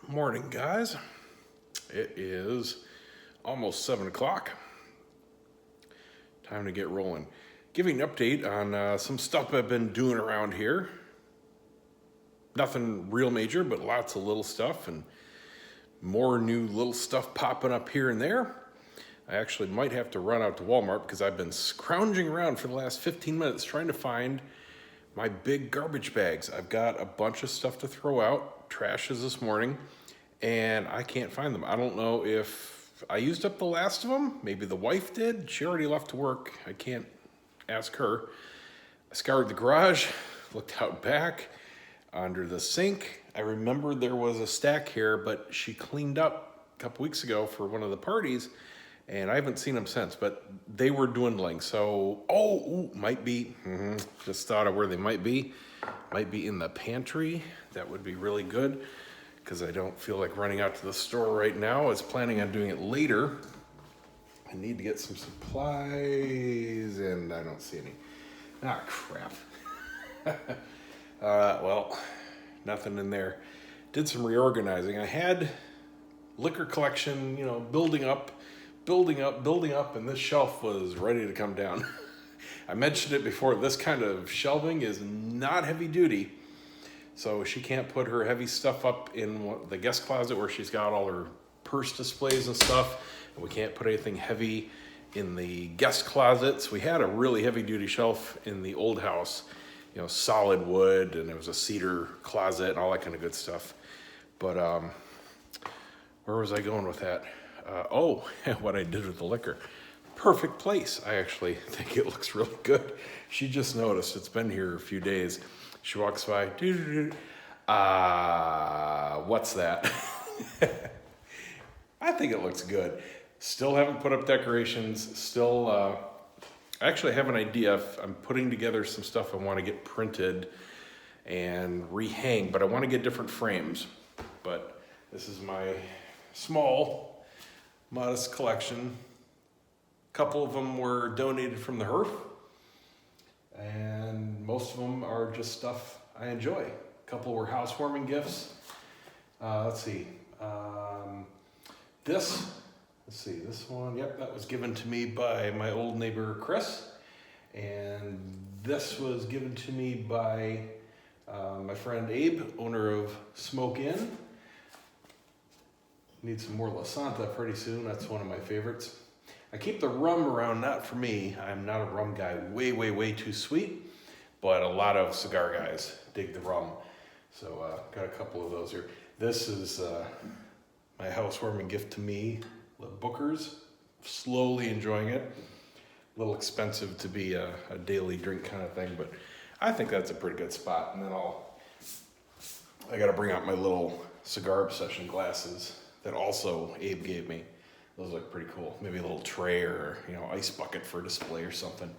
Morning, guys. It is almost 7 o'clock. Time to get rolling. Giving an update on some stuff I've been doing around here. Nothing real major, but lots of little stuff and more new little stuff popping up here and there. I actually might have to run out to Walmart because I've been scrounging around for the last 15 minutes trying to find my big garbage bags. I've got a bunch of stuff to throw out, trashes this morning, and I can't find them. I don't know if I used up the last of them. Maybe the wife did. She already left to work. I can't ask her. I scoured the garage, looked out back, under the sink. I remembered there was a stack here, but she cleaned up a couple weeks ago for one of the parties, and I haven't seen them since, but they were dwindling. So, might be, just thought of where they might be. Might be in the pantry. That would be really good because I don't feel like running out to the store right now. I was planning on doing it later. I need to get some supplies and I don't see any. Ah, crap. Well, nothing in there. Did some reorganizing. I had liquor collection, building up, and this shelf was ready to come down. I mentioned it before, this kind of shelving is not heavy duty, so she can't put her heavy stuff up in the guest closet where she's got all her purse displays and stuff, and we can't put anything heavy in the guest closets. We had a really heavy duty shelf in the old house, solid wood, and there was a cedar closet and all that kind of good stuff. But where was I going with that? What I did with the liquor. Perfect place. I actually think it looks really good. She just noticed. It's been here a few days. She walks by. What's that? I think it looks good. Still haven't put up decorations. Still, I actually have an idea. I'm putting together some stuff I want to get printed and rehang, but I want to get different frames. But this is my small, modest collection. A couple of them were donated from the HERF, and most of them are just stuff I enjoy. A couple were housewarming gifts. Let's see. This one, that was given to me by my old neighbor, Chris. And this was given to me by my friend Abe, owner of Smoke Inn. Need some more La Santa pretty soon. That's one of my favorites. I keep the rum around, not for me. I'm not a rum guy. Way, way, way too sweet. But a lot of cigar guys dig the rum. So got a couple of those here. This is my housewarming gift to me. The Booker's. Slowly enjoying it. A little expensive to be a daily drink kind of thing, but I think that's a pretty good spot. And then I got to bring out my little Cigar Obsession glasses that also Abe gave me. Those look pretty cool. Maybe a little tray or, ice bucket for display or something.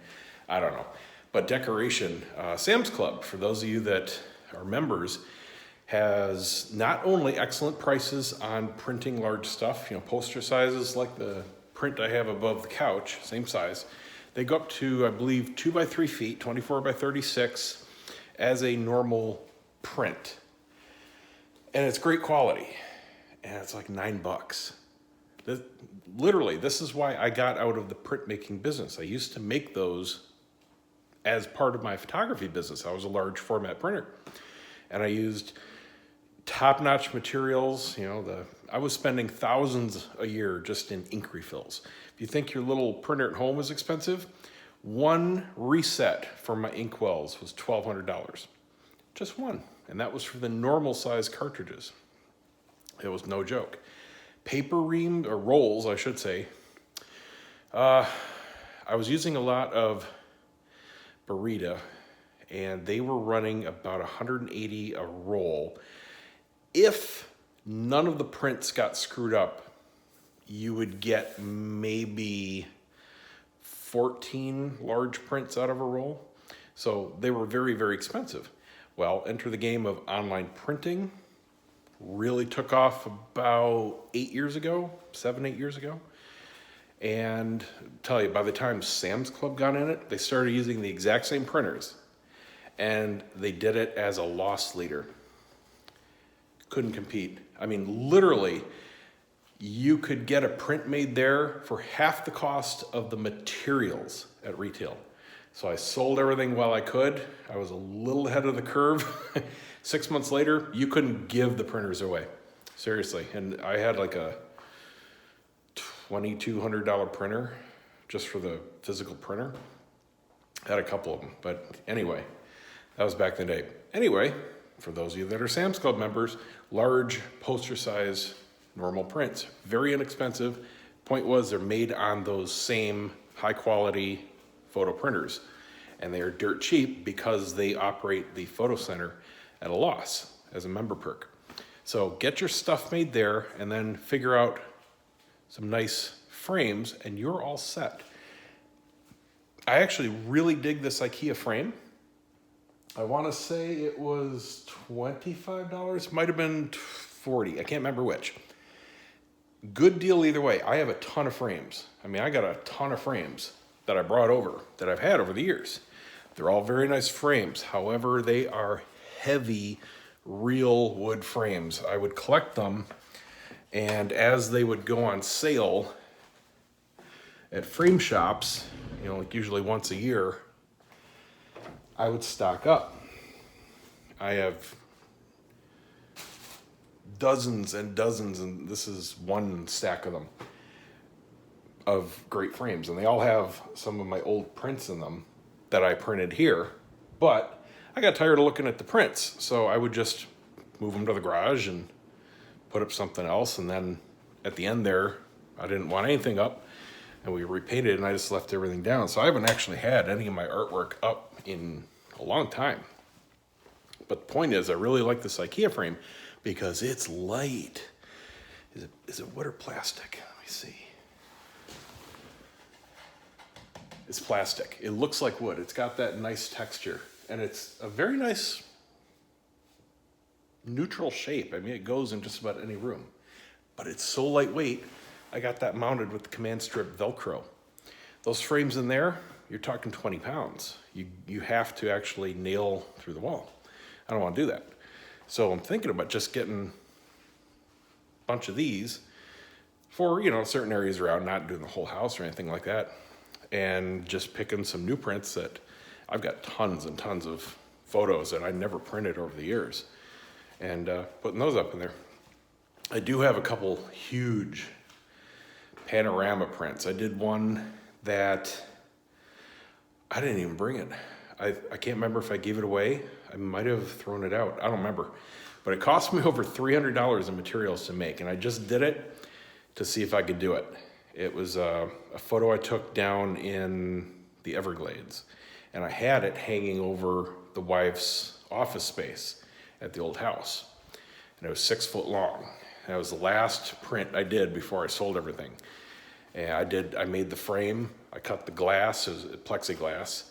I don't know. But decoration, Sam's Club, for those of you that are members, has not only excellent prices on printing large stuff, poster sizes like the print I have above the couch, same size. They go up to, I believe, 2 by 3 feet, 24 by 36 as a normal print. And it's great quality. And it's like $9. Literally, this is why I got out of the printmaking business. I used to make those as part of my photography business. I was a large format printer. And I used top-notch materials. I was spending thousands a year just in ink refills. If you think your little printer at home is expensive, one reset for my ink wells was $1,200. Just one. And that was for the normal size cartridges. It was no joke. Paper ream, or rolls, I should say. I was using a lot of Burita, and they were running about $180 a roll. If none of the prints got screwed up, you would get maybe 14 large prints out of a roll. So they were very, very expensive. Well, enter the game of online printing. Really took off about 8 years ago, 7, 8 years ago. And I'll tell you, by the time Sam's Club got in it, they started using the exact same printers. And they did it as a loss leader. couldn't compete. I mean, literally, you could get a print made there for half the cost of the materials at retail. So I sold everything while I could. I was a little ahead of the curve. 6 months later, you couldn't give the printers away. Seriously. And I had like a $2,200 printer just for the physical printer. I had a couple of them, but anyway, that was back in the day. Anyway, for those of you that are Sam's Club members, large poster size normal prints, very inexpensive. Point was they're made on those same high quality photo printers, and they are dirt cheap because they operate the photo center at a loss as a member perk. So get your stuff made there and then figure out some nice frames and you're all set. I actually really dig this IKEA frame. I want to say it was $25, might have been $40. I can't remember which. Good deal either way. I have a ton of frames. I mean, I got a ton of frames that I brought over that I've had over the years. They're all very nice frames. However, they are heavy, real wood frames. I would collect them, and as they would go on sale at frame shops, you know, like usually once a year, I would stock up. I have dozens and dozens, and this is one stack of them, of great frames. And they all have some of my old prints in them that I printed here. But I got tired of looking at the prints, so I would just move them to the garage and put up something else. And then at the end there, I didn't want anything up, and we repainted and I just left everything down. So I haven't actually had any of my artwork up in a long time. But the point is, I really like this IKEA frame because it's light. Is it wood or plastic? Let me see. It's plastic. It looks like wood. It's got that nice texture, and it's a very nice neutral shape. I mean, it goes in just about any room, but it's so lightweight. I got that mounted with the command strip Velcro. Those frames in there, you're talking 20 pounds. You have to actually nail through the wall. I don't want to do that. So I'm thinking about just getting a bunch of these for, you know, certain areas around, not doing the whole house or anything like that, and just picking some new prints that I've got tons and tons of photos that I never printed over the years, and putting those up in there. I do have a couple huge panorama prints. I did one that I didn't even bring it. I can't remember if I gave it away. I might have thrown it out. I don't remember. But it cost me over $300 in materials to make, and I just did it to see if I could do it. It was a photo I took down in the Everglades, and I had it hanging over the wife's office space at the old house. And it was 6 foot long. That was the last print I did before I sold everything. And I made the frame, I cut the glass, it was plexiglass,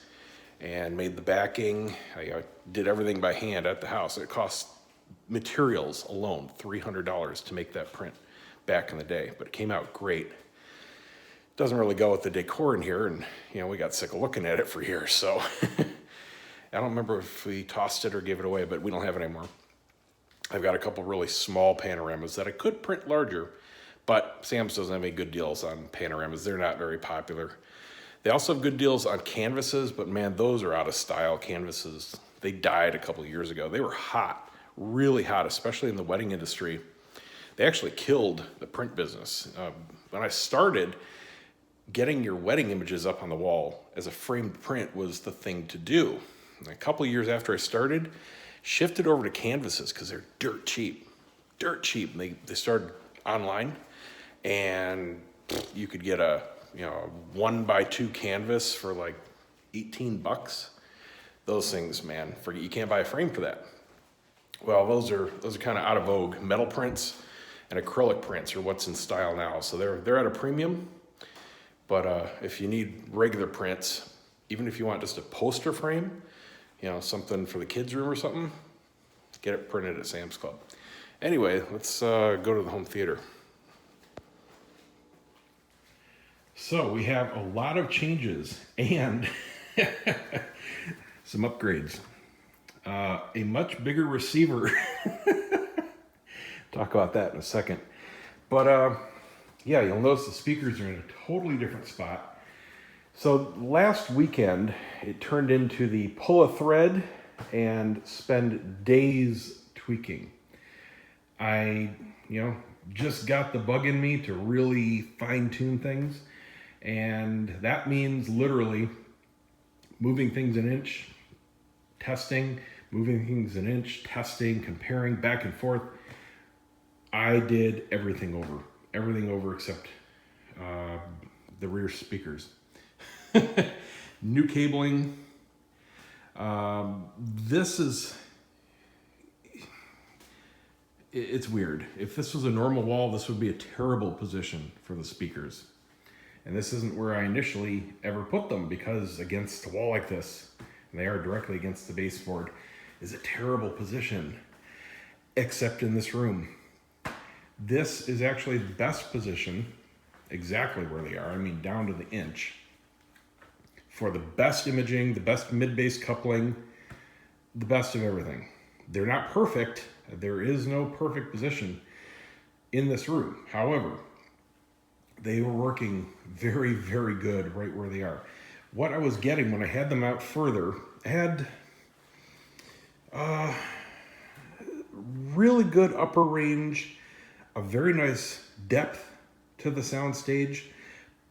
and made the backing. I did everything by hand at the house. It cost materials alone $300 to make that print back in the day, but it came out great. Doesn't really go with the decor in here, and you know, we got sick of looking at it for years, so I don't remember if we tossed it or gave it away, but we don't have it anymore. I've got a couple really small panoramas that I could print larger, but Sam's doesn't have any good deals on panoramas. They're not very popular. They also have good deals on canvases, but man, those are out of style canvases. They died a couple of years ago. They were hot, really hot, especially in the wedding industry. They actually killed the print business. When I started, getting your wedding images up on the wall as a framed print was the thing to do. And a couple of years after I started, shifted over to canvases because they're dirt cheap. And they started online, and you could get a 1x2 canvas for like $18. Those things, man, you can't buy a frame for that. Well, those are kind of out of vogue. Metal prints and acrylic prints are what's in style now, so they're at a premium. But if you need regular prints, even if you want just a poster frame, something for the kids' room or something, get it printed at Sam's Club. Anyway, let's go to the home theater. So we have a lot of changes and some upgrades. A much bigger receiver Talk about that in a second. But yeah, you'll notice the speakers are in a totally different spot. So last weekend, it turned into the pull a thread and spend days tweaking. I, just got the bug in me to really fine tune things. And that means literally moving things an inch, testing, moving things an inch, testing, comparing back and forth. I did everything over except the rear speakers. New cabling. It's weird. If this was a normal wall, this would be a terrible position for the speakers. And this isn't where I initially ever put them, because against a wall like this, and they are directly against the baseboard, is a terrible position, except in this room. This is actually the best position, exactly where they are, down to the inch, for the best imaging, the best mid-bass coupling, the best of everything. They're not perfect. There is no perfect position in this room. However, they were working very, very good right where they are. What I was getting when I had them out further, I had really good upper range, a very nice depth to the soundstage,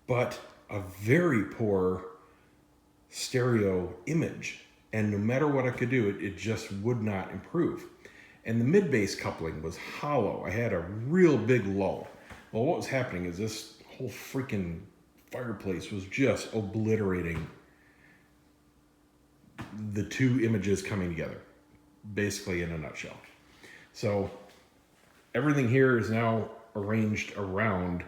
but a very poor stereo image. And no matter what I could do, it just would not improve. And the mid-bass coupling was hollow. I had a real big lull. Well, what was happening is this whole freaking fireplace was just obliterating the two images coming together, basically in a nutshell. So everything here is now arranged around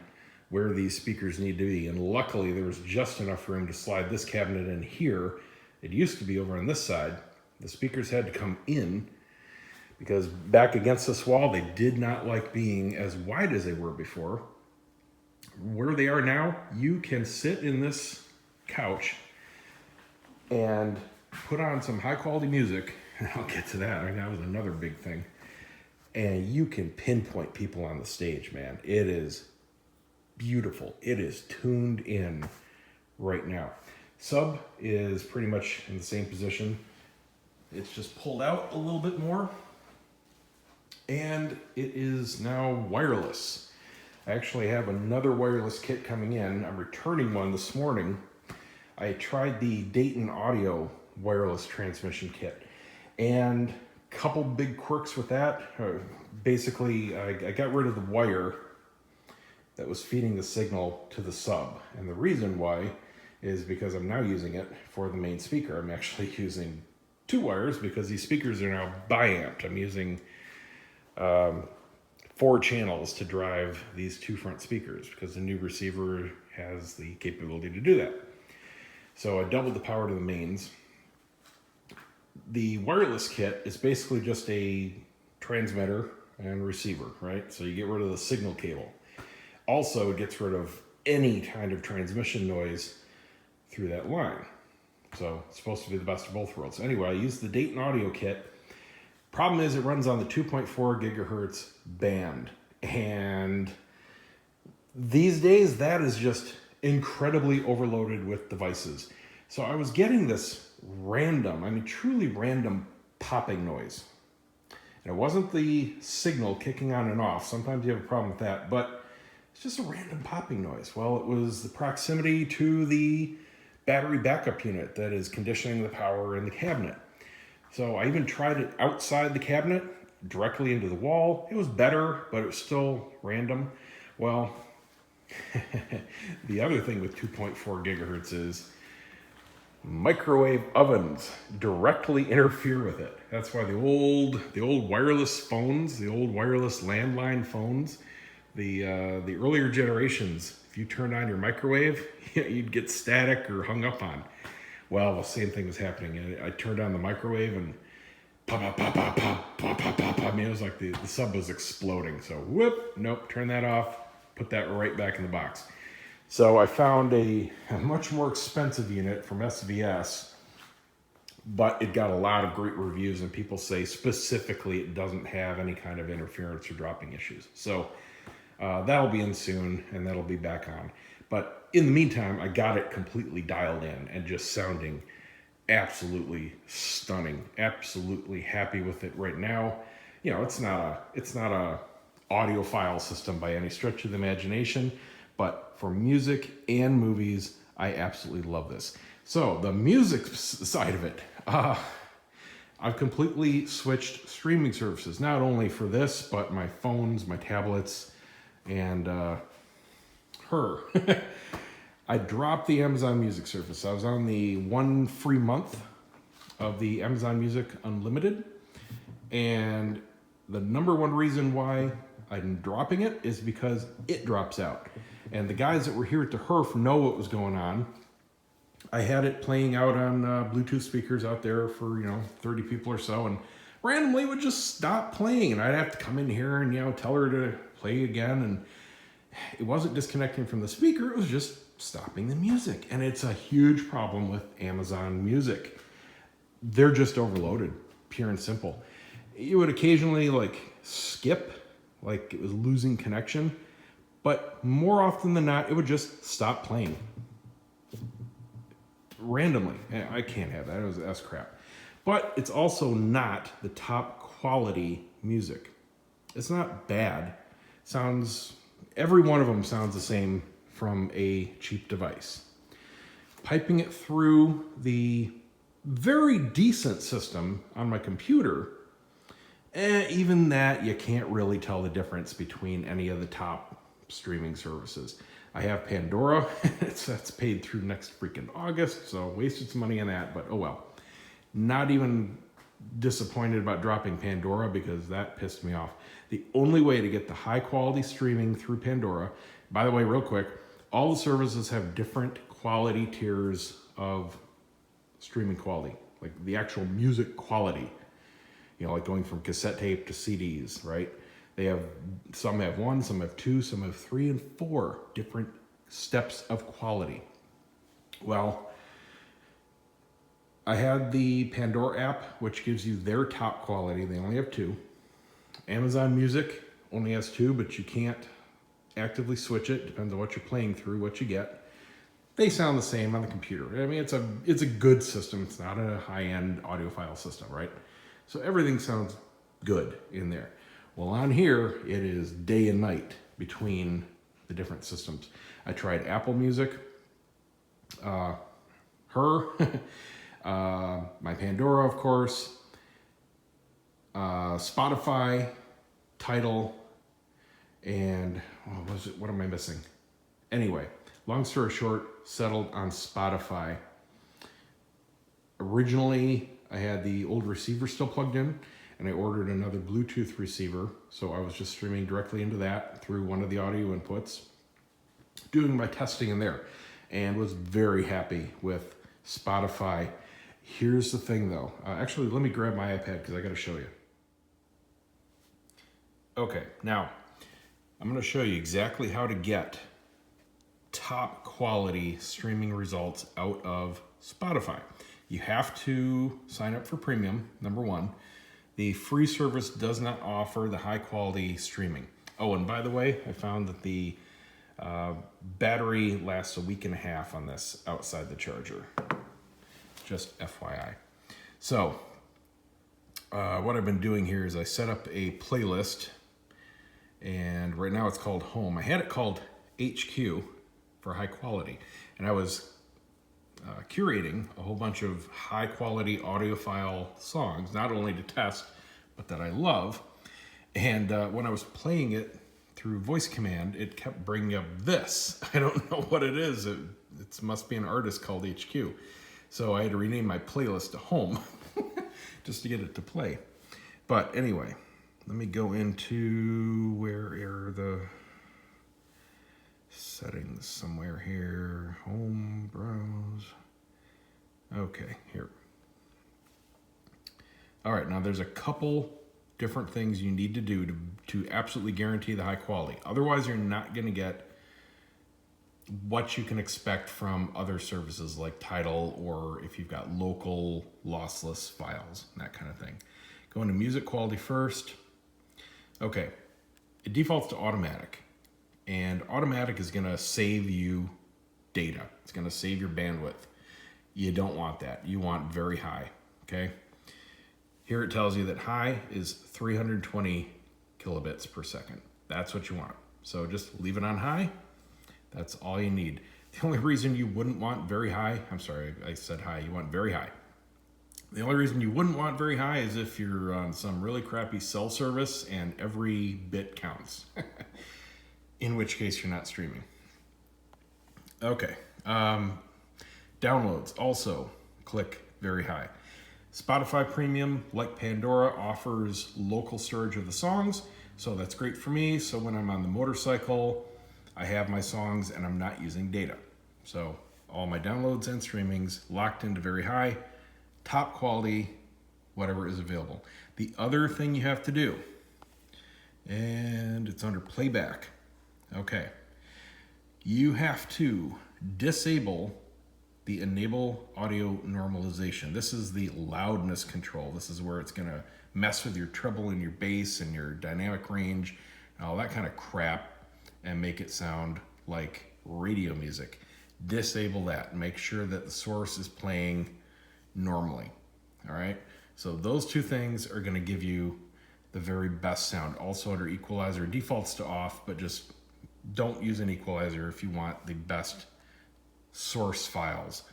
where these speakers need to be. And luckily there was just enough room to slide this cabinet in here. It used to be over on this side. The speakers had to come in because back against this wall, they did not like being as wide as they were before. Where they are now, you can sit in this couch and put on some high quality music. And I'll get to that. That was another big thing. And you can pinpoint people on the stage, man. It is beautiful. It is tuned in right now. Sub is pretty much in the same position. It's just pulled out a little bit more. And it is now wireless. I actually have another wireless kit coming in. I'm returning one this morning. I tried the Dayton Audio wireless transmission kit. And a couple big quirks with that. Basically, I got rid of the wire that was feeding the signal to the sub. And the reason why is because I'm now using it for the main speaker. I'm actually using two wires because these speakers are now bi-amped. I'm using 4 channels to drive these two front speakers because the new receiver has the capability to do that. So I doubled the power to the mains. The wireless kit is basically just a transmitter and receiver, right? So you get rid of the signal cable. Also, it gets rid of any kind of transmission noise through that line. So it's supposed to be the best of both worlds. Anyway, I used the Dayton Audio kit. Problem is it runs on the 2.4 gigahertz band. And these days, that is just incredibly overloaded with devices. So I was getting this random, truly random popping noise. And it wasn't the signal kicking on and off. Sometimes you have a problem with that, but it's just a random popping noise. Well, it was the proximity to the battery backup unit that is conditioning the power in the cabinet. So I even tried it outside the cabinet, directly into the wall. It was better, but it was still random. Well, the other thing with 2.4 gigahertz is microwave ovens directly interfere with it. That's why the old wireless phones, the old wireless landline phones, the earlier generations, if you turned on your microwave, you'd get static or hung up on. Well, the same thing was happening. I turned on the microwave and pop, pop, pop, pop, pop, pop, pop, pop. It was like the sub was exploding. So whoop, nope, turn that off, put that right back in the box. So I found a much more expensive unit from SVS but it got a lot of great reviews, and people say specifically it doesn't have any kind of interference or dropping issues. So that'll be in soon, and that'll be back on. But in the meantime, I got it completely dialed in and just sounding absolutely stunning. Absolutely happy with it right now. You know, it's not a audiophile system by any stretch of the imagination, but for music and movies, I absolutely love this. So the music side of it, I've completely switched streaming services, not only for this, but my phones, my tablets, and her. I dropped the Amazon Music service. I was on the 1 free month of the Amazon Music Unlimited, and the number one reason why I'm dropping it is because it drops out. And the guys that were here at the HERF know what was going on. I had it playing out on Bluetooth speakers out there for 30 people or so, and randomly would just stop playing, and I'd have to come in here and tell her to play again, and it wasn't disconnecting from the speaker, it was just stopping the music. And it's a huge problem with Amazon Music. They're just overloaded, pure and simple. You would occasionally skip, like it was losing connection, but more often than not, it would just stop playing randomly. I can't have that. That's crap. But it's also not the top quality music. It's not bad. Every one of them sounds the same from a cheap device. Piping it through the very decent system on my computer, even that, you can't really tell the difference between any of the top streaming services. I have Pandora. That's paid through next freaking August, so wasted some money on that, but oh well. Not even disappointed about dropping Pandora because that pissed me off. The only way to get the high quality streaming through Pandora, by the way, real quick, all the services have different quality tiers of streaming quality, like the actual music quality, like going from cassette tape to CDs, right? Some have 1, some have 2, some have 3 and 4 different steps of quality. Well, I had the Pandora app, which gives you their top quality. They only have 2. Amazon Music only has 2, but you can't actively switch it. Depends on what you're playing through, what you get. They sound the same on the computer. I mean, it's a good system. It's not a high-end audiophile system, right? So everything sounds good in there. Well, on here, it is day and night between the different systems. I tried Apple Music, my Pandora, of course, Spotify, Tidal, and what am I missing? Anyway, long story short, settled on Spotify. Originally, I had the old receiver still plugged in, and I ordered another Bluetooth receiver, so I was just streaming directly into that through one of the audio inputs, doing my testing in there, and was very happy with Spotify. Here's the thing though. Actually, let me grab my iPad because I got to show you. Okay, now I'm going to show you exactly how to get top quality streaming results out of Spotify. You have to sign up for premium, number one. The free service does not offer the high quality streaming. Oh, and by the way, I found that the battery lasts a week and a half on this outside the charger. Just FYI. So, what I've been doing here is I set up a playlist, and right now it's called Home. I had it called HQ for high quality, and I was curating a whole bunch of high quality audiophile songs, not only to test, but that I love. And when I was playing it through voice command, it kept bringing up this. I don't know what it is. It must be an artist called HQ. So I had to rename my playlist to Home just to get it to play. But anyway, let me go into where are the settings somewhere here. Home, browse. Okay, here. All right, now there's a couple different things you need to do to absolutely guarantee the high quality. Otherwise, you're not going to get what you can expect from other services like Tidal, or if you've got local lossless files, that kind of thing. Go into music quality first. Okay, it defaults to automatic, and automatic is going to save you data. It's going to save your bandwidth. You don't want that. You want very high, okay? Here it tells you that high is 320 kilobits per second. That's what you want. So just leave it on high. That's all you need. The only reason you wouldn't want very high, I'm sorry, I said high, you want very high. The only reason you wouldn't want very high is if you're on some really crappy cell service and every bit counts, in which case you're not streaming. Okay, downloads, also click very high. Spotify Premium, like Pandora, offers local storage of the songs, so that's great for me. So when I'm on the motorcycle, I have my songs and I'm not using data. So all my downloads and streamings locked into very high, top quality, whatever is available. The other thing you have to do, and it's under playback. Okay. You have to disable the enable audio normalization. This is the loudness control. This is where it's going to mess with your treble and your bass and your dynamic range and all that kind of crap and make it sound like radio music. Disable that. Make sure that the source is playing normally. All right? So those two things are going to give you the very best sound. Also under equalizer, defaults to off, but just don't use an equalizer if you want the best source files.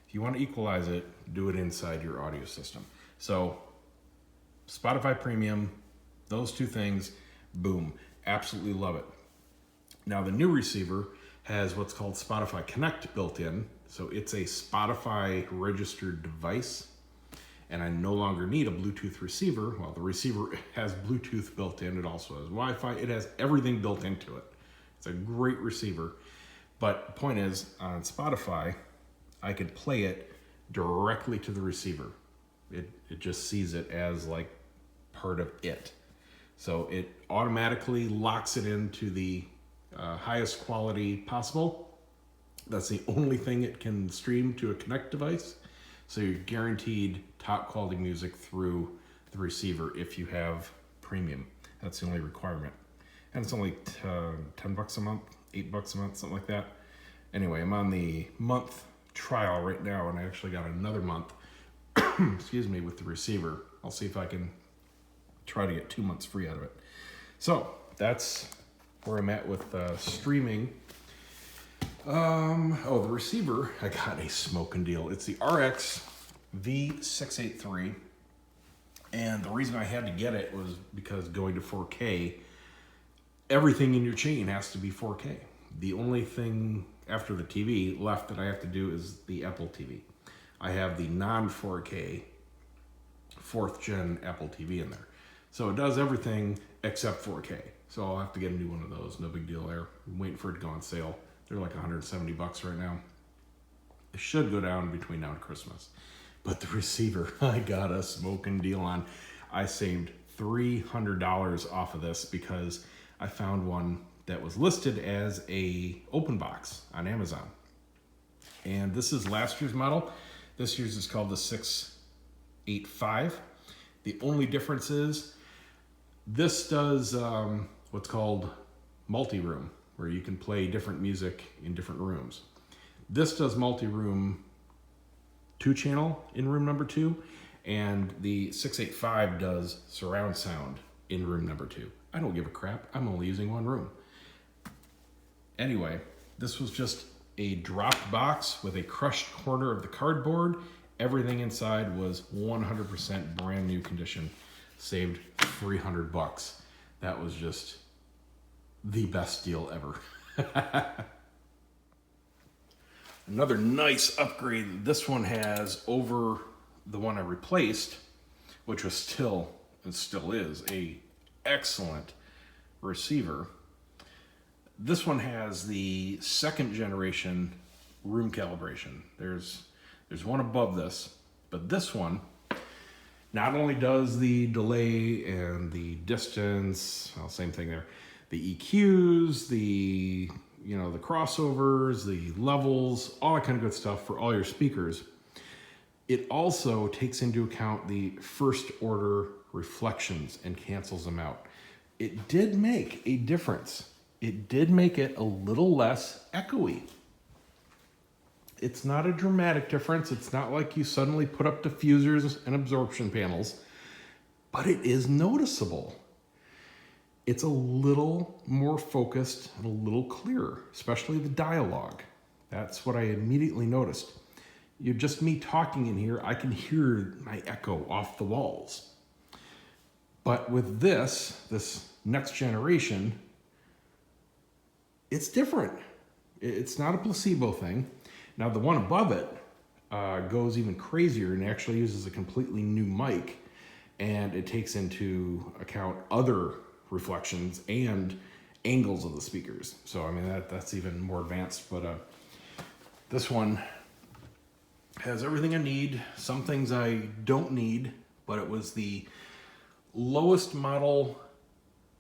If you want to equalize it, do it inside your audio system. So Spotify Premium, those two things, boom, absolutely love it. Now the new receiver has what's called Spotify Connect built in. So it's a Spotify registered device, and I no longer need a Bluetooth receiver. Well, the receiver has Bluetooth built in. It also has Wi-Fi. It has everything built into it. It's a great receiver. But the point is, on Spotify, I could play it directly to the receiver. It just sees it as like part of it. So it automatically locks it into the highest quality possible. That's the only thing it can stream to a Connect device. So you're guaranteed top quality music through the receiver if you have premium. That's the only requirement. And it's only $10 a month, $8 a month, something like that. Anyway, I'm on the month trial right now, and I actually got another month, excuse me, with the receiver. I'll see if I can try to get 2 months free out of it. So that's where I'm at with streaming. The receiver, I got a smoking deal. It's the RX V683. And the reason I had to get it was because going to 4K, everything in your chain has to be 4K. The only thing after the TV left that I have to do is the Apple TV. I have the non-4K 4th gen Apple TV in there. So it does everything except 4K. So I'll have to get a new one of those. No big deal there. I'm waiting for it to go on sale. They're like $170 right now. It should go down between now and Christmas. But the receiver, I got a smoking deal on. I saved $300 off of this because I found one that was listed as a open box on Amazon. And this is last year's model. This year's is called the 685. The only difference is this does what's called multi-room, where you can play different music in different rooms. This does multi-room 2-channel in room number 2, and the 685 does surround sound in room number 2. I don't give a crap. I'm only using one room. Anyway, this was just a dropped box with a crushed corner of the cardboard. Everything inside was 100% brand new condition. Saved $300. That was just the best deal ever. Another nice upgrade this one has over the one I replaced, which was still, and still is, a excellent receiver. This one has the 2nd generation room calibration. There's one above this, but this one not only does the delay and the distance, well, same thing there, the EQs, the you know, the crossovers, the levels, all that kind of good stuff for all your speakers. It also takes into account the first order reflections and cancels them out. It did make a difference. It did make it a little less echoey. It's not a dramatic difference. It's not like you suddenly put up diffusers and absorption panels, but it is noticeable. It's a little more focused and a little clearer, especially the dialogue. That's what I immediately noticed. You're just me talking in here, I can hear my echo off the walls. But with this next generation, it's different. It's not a placebo thing. Now the one above it goes even crazier and actually uses a completely new mic, and it takes into account other reflections and angles of the speakers. So I mean that's even more advanced, but this one has everything I need. Some things I don't need, but it was the lowest model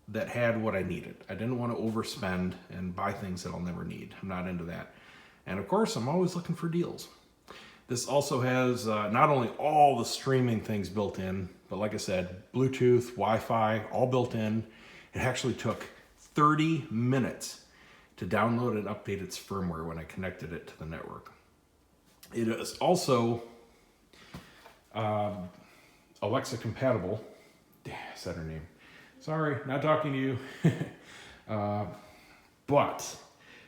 that had what I needed. I didn't want to overspend and buy things that I'll never need. I'm not into that. And of course, I'm always looking for deals. This also has not only all the streaming things built in, but like I said, Bluetooth, Wi-Fi, all built in. It actually took 30 minutes to download and update its firmware when I connected it to the network. It is also Alexa compatible. Said her name. Sorry, not talking to you. But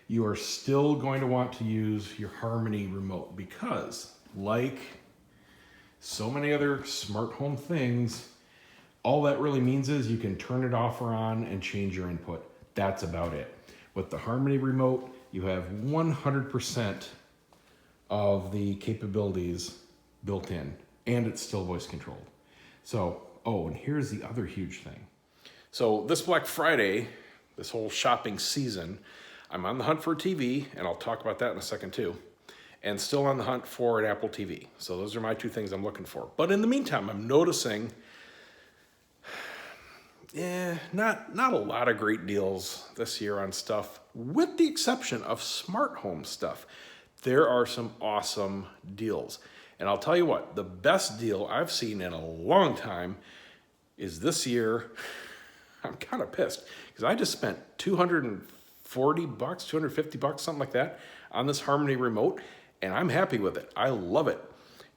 you are still going to want to use your Harmony remote because, like so many other smart home things, all that really means is you can turn it off or on and change your input. That's about it. With the Harmony remote, you have 100% of the capabilities built in, and it's still voice controlled. So, oh, and here's the other huge thing. So this Black Friday, this whole shopping season, I'm on the hunt for a TV, and I'll talk about that in a second too, and still on the hunt for an Apple TV. So those are my two things I'm looking for. But in the meantime, I'm noticing, not a lot of great deals this year on stuff, with the exception of smart home stuff. There are some awesome deals. And I'll tell you what, the best deal I've seen in a long time is this year. I'm kind of pissed because I just spent $240, $250, something like that on this Harmony remote, and I'm happy with it. I love it.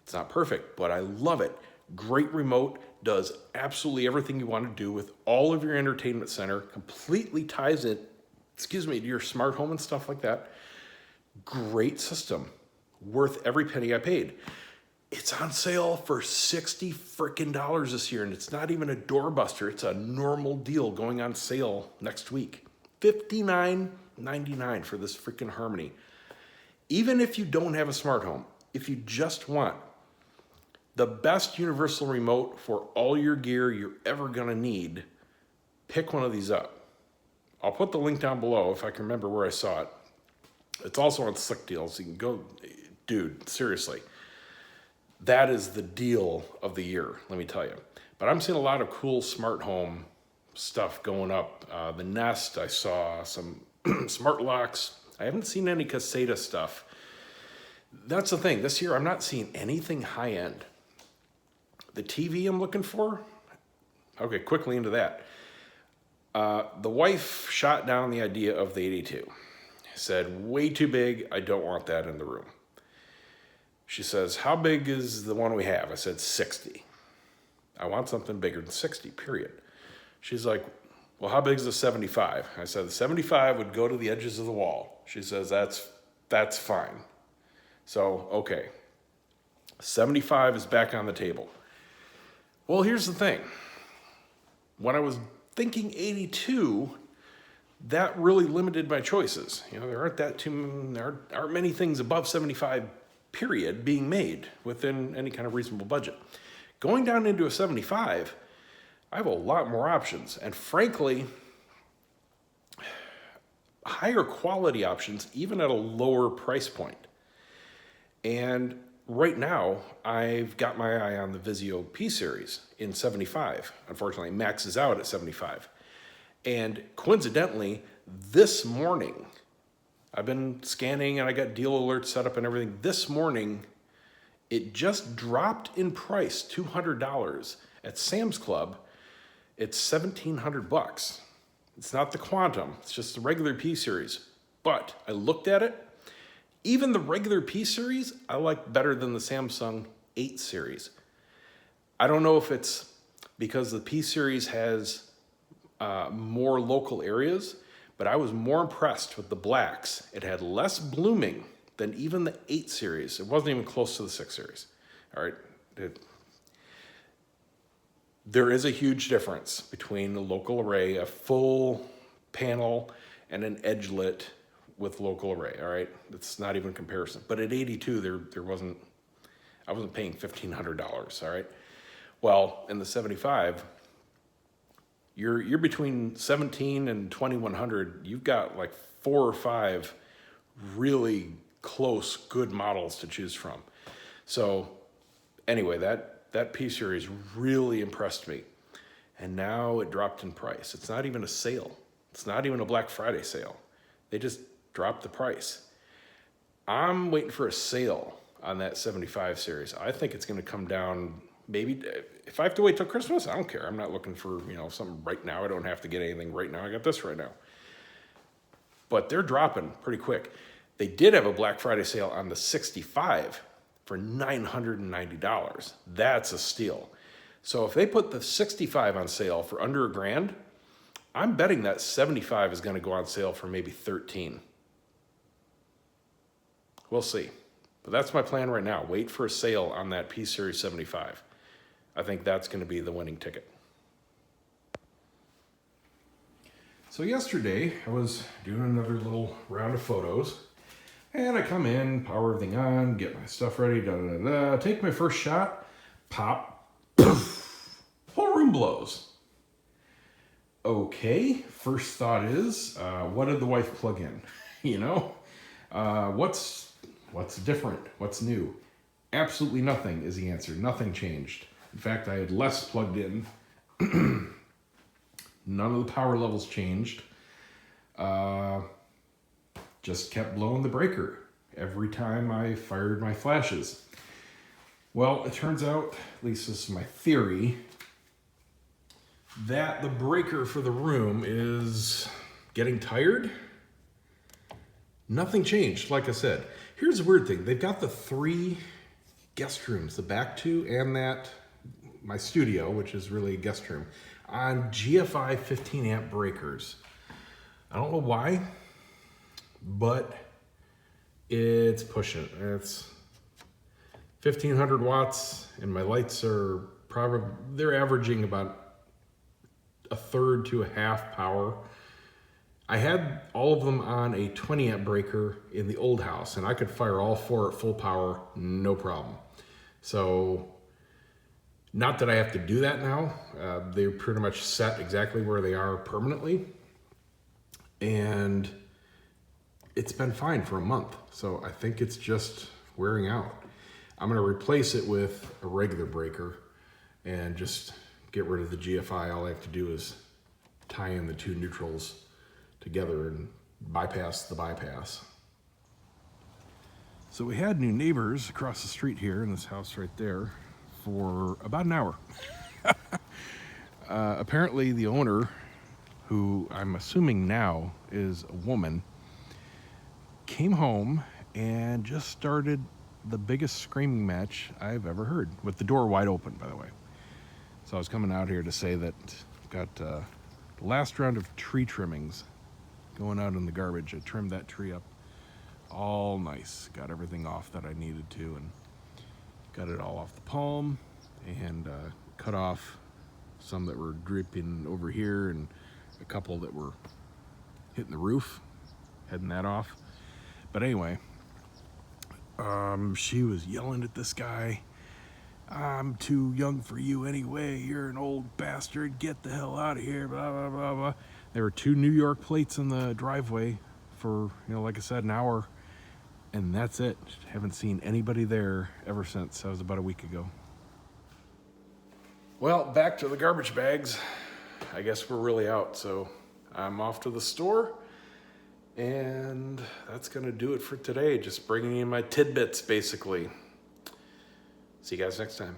It's not perfect, but I love it. Great remote, does absolutely everything you want to do with all of your entertainment center, completely ties it, to your smart home and stuff like that. Great system, worth every penny I paid. It's on sale for $60 frickin' this year, and it's not even a doorbuster. It's a normal deal going on sale next week. $59.99 for this frickin' Harmony. Even if you don't have a smart home, if you just want the best universal remote for all your gear you're ever gonna need, pick one of these up. I'll put the link down below if I can remember where I saw it. It's also on Slick Deals. You can go, dude, seriously. That is the deal of the year, let me tell you. But I'm seeing a lot of cool smart home stuff going up. The Nest, I saw some smart locks. I haven't seen any Caseta stuff. That's the thing. This year, I'm not seeing anything high end. The TV I'm looking for, okay, quickly into that. The wife shot down the idea of the 82. Said, way too big, I don't want that in the room. She says, how big is the one we have? I said, 60. I want something bigger than 60, period. She's like, well, how big is the 75? I said, the 75 would go to the edges of the wall. She says, that's fine. So, okay. 75 is back on the table. Well, here's the thing. When I was thinking 82, that really limited my choices. You know, there aren't many things above 75, period, being made within any kind of reasonable budget. Going down into a 75, I have a lot more options, and frankly, higher quality options, even at a lower price point. And right now, I've got my eye on the Vizio P-Series in 75. Unfortunately, it maxes out at 75. And coincidentally, this morning, I've been scanning and I got deal alerts set up and everything. This morning, it just dropped in price, $200 at Sam's Club. It's $1,700. It's not the Quantum, it's just the regular P series. But I looked at it. Even the regular P series, I like better than the Samsung 8 series. I don't know if it's because the P series has more local areas, but I was more impressed with the blacks. It had less blooming than even the 8 series. It wasn't even close to the 6 series. All right. There is a huge difference between a local array, a full panel, and an edgelit with local array. All right. It's not even a comparison. But at 82, I wasn't paying $1,500. All right. Well, in the 75, you're between 17 and 2100. You've got like 4 or 5 really close, good models to choose from. So anyway, that P series really impressed me. And now it dropped in price. It's not even a sale. It's not even a Black Friday sale. They just dropped the price. I'm waiting for a sale on that 75 series. I think it's going to come down. Maybe if I have to wait till Christmas, I don't care. I'm not looking for, something right now. I don't have to get anything right now. I got this right now. But they're dropping pretty quick. They did have a Black Friday sale on the 65 for $990. That's a steal. So if they put the 65 on sale for under $1,000, I'm betting that 75 is going to go on sale for maybe $13. We'll see. But that's my plan right now. Wait for a sale on that P Series 75. I think that's going to be the winning ticket. So yesterday, I was doing another little round of photos. And I come in, power everything on, get my stuff ready, take my first shot, pop, poof, whole room blows. Okay, first thought is, what did the wife plug in? What's different? What's new? Absolutely nothing is the answer. Nothing changed. In fact, I had less plugged in. None of the power levels changed. Just kept blowing the breaker every time I fired my flashes. Well, it turns out, at least this is my theory, that the breaker for the room is getting tired. Nothing changed, like I said. Here's the weird thing. They've got the 3 guest rooms, the back 2 and my studio, which is really a guest room, on GFI 15 amp breakers. I don't know why, but it's pushing. It's 1500 watts, and my lights are they're averaging about 1/3 to 1/2 power. I had all of them on a 20 amp breaker in the old house, and I could fire all 4 at full power, no problem. So, not that I have to do that now. They're pretty much set exactly where they are permanently. And it's been fine for a month. So I think it's just wearing out. I'm gonna replace it with a regular breaker and just get rid of the GFI. All I have to do is tie in the 2 neutrals together and bypass the bypass. So we had new neighbors across the street here in this house right there for about an hour. Apparently the owner, who I'm assuming now is a woman, came home and just started the biggest screaming match I've ever heard, with the door wide open, by the way. So I was coming out here to say that I've got the last round of tree trimmings going out in the garbage. I trimmed that tree up all nice, got everything off that I needed to, and got it all off the palm, and cut off some that were dripping over here, and a couple that were hitting the roof, heading that off. But anyway, she was yelling at this guy, "I'm too young for you anyway, you're an old bastard, get the hell out of here," blah, blah, blah, blah. There were 2 New York plates in the driveway for, like I said, an hour, and that's it. Haven't seen anybody there ever since. That was about a week ago. Well, back to the garbage bags. I guess we're really out, so I'm off to the store, And that's gonna do it for today. Just bringing in my tidbits, basically. See you guys next time.